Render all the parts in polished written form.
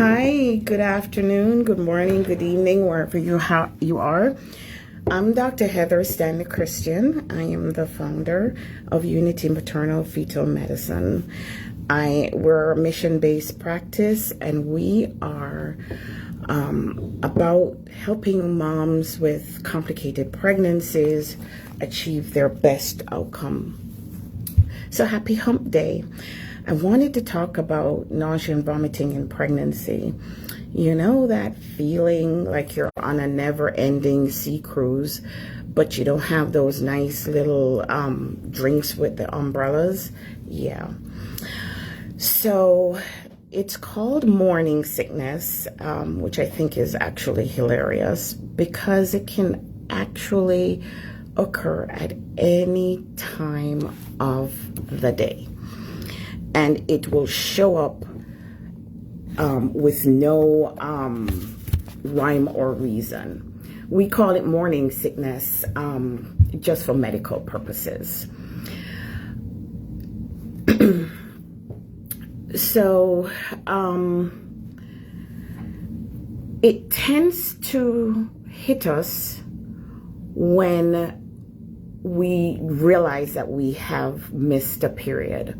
Hi, good afternoon, good morning, good evening, wherever you are. I'm Dr. Heather Stanley-Christian. I am the founder of Unity Maternal Fetal Medicine. We're a mission-based practice, and we are about helping moms with complicated pregnancies achieve their best outcome. So happy hump day. I wanted to talk about nausea and vomiting in pregnancy. You know that feeling like you're on a never-ending sea cruise, but you don't have those nice little drinks with the umbrellas? Yeah. So it's called morning sickness, which I think is actually hilarious because it can actually occur at any time of the day. And it will show up with no rhyme or reason. We call it morning sickness just for medical purposes. So it tends to hit us when we realize that we have missed a period.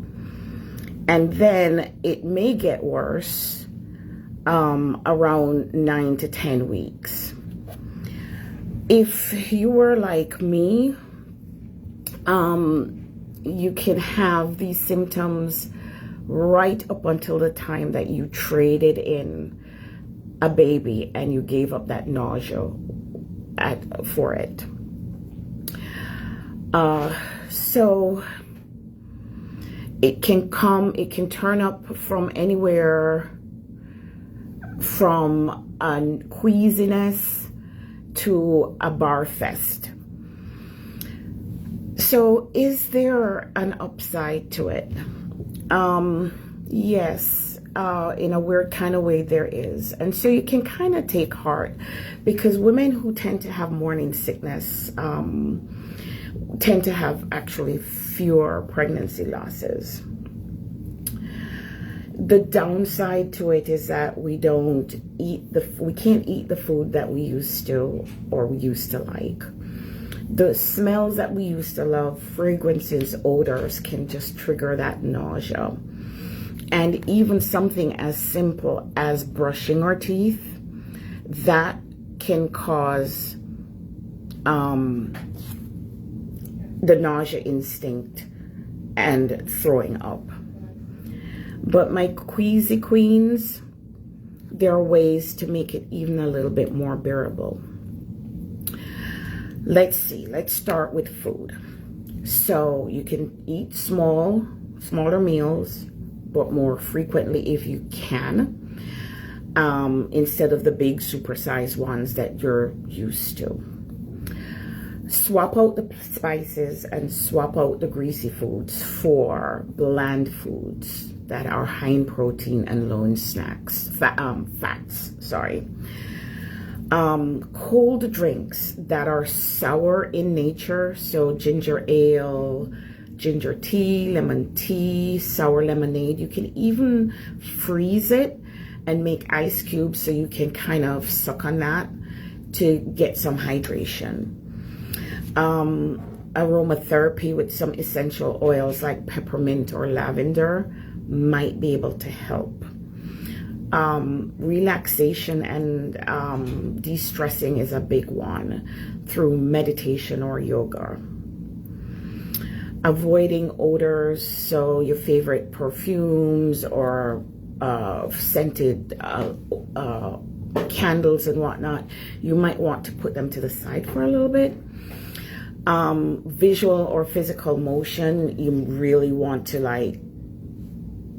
And then it may get worse around 9 to 10 weeks. If you were like me, you can have these symptoms right up until the time that you traded in a baby and you gave up that nausea for it. So it can turn up from anywhere from a queasiness to a bar fest. So is there an upside to it? Yes, in a weird kind of way there is. And so you can kind of take heart because women who tend to have morning sickness tend to have actually fewer pregnancy losses. The downside to it is that we can't eat the food that we used to or we used to like. The smells that we used to love, fragrances, odors can just trigger that nausea. And even something as simple as brushing our teeth, that can cause the nausea instinct and throwing up. But my queasy queens, there are ways to make it even a little bit more bearable. Let's start with food. So you can eat smaller meals, but more frequently if you can, instead of the big supersized ones that you're used to. Swap out the spices and swap out the greasy foods for bland foods that are high in protein and low in fats. Cold drinks that are sour in nature, so ginger ale, ginger tea, lemon tea, sour lemonade. You can even freeze it and make ice cubes so you can kind of suck on that to get some hydration. Aromatherapy with some essential oils like peppermint or lavender might be able to help. Relaxation and de-stressing is a big one through meditation or yoga. Avoiding odors, so your favorite perfumes or scented candles and whatnot, you might want to put them to the side for a little bit. Visual or physical motion, you really want to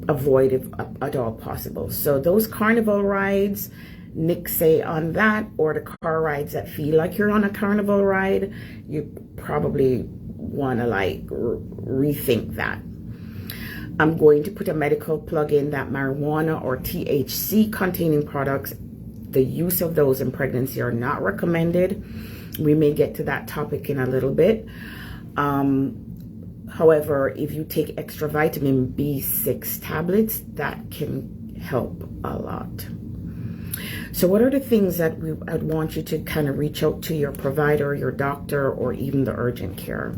avoid if at all possible. So those carnival rides, nixay on that, or the car rides that feel like you're on a carnival ride, you probably want to rethink that. I'm going to put a medical plug in that marijuana or THC containing products, the use of those in pregnancy are not recommended. We may get to that topic in a little bit. However, if you take extra vitamin B6 tablets, that can help a lot. So what are the things that I'd want you to kind of reach out to your provider, your doctor, or even the urgent care?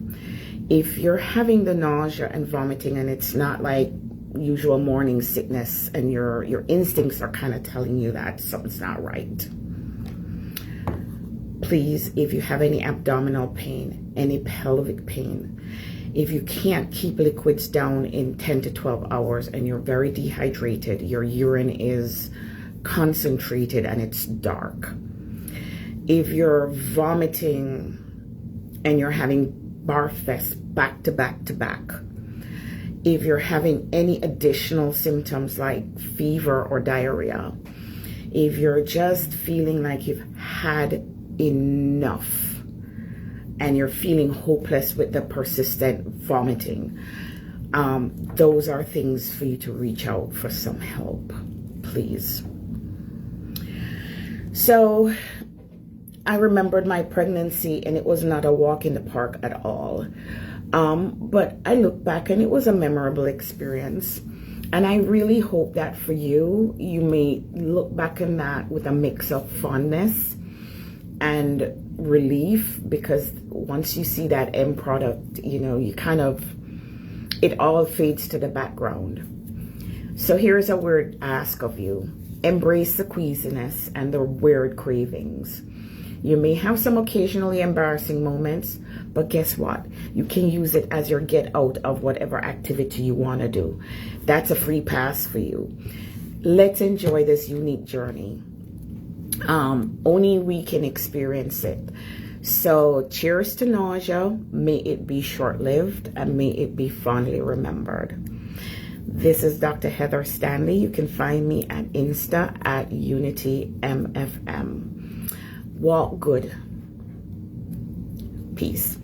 If you're having the nausea and vomiting and it's not like usual morning sickness and your instincts are kind of telling you that something's not right, please, if you have any abdominal pain, any pelvic pain, if you can't keep liquids down in 10 to 12 hours and you're very dehydrated, your urine is concentrated and it's dark, if you're vomiting and you're having barf fests back to back to back, if you're having any additional symptoms like fever or diarrhea, if you're just feeling like you've had enough and you're feeling hopeless with the persistent vomiting, those are things for you to reach out for some help, please. So I remembered my pregnancy and it was not a walk in the park at all. But I look back and it was a memorable experience. And I really hope that for you, you may look back on that with a mix of fondness and relief, because once you see that end product, you know, you kind of, it all fades to the background. So here's a weird ask of you. Embrace the queasiness and the weird cravings. You may have some occasionally embarrassing moments, but guess what? You can use it as your get out of whatever activity you want to do. That's a free pass for you. Let's enjoy this unique journey. Only we can experience it. So cheers to nausea. May it be short-lived and may it be fondly remembered. This is Dr. Heather Stanley. You can find me at Insta at UnityMFM. Walk good. Peace.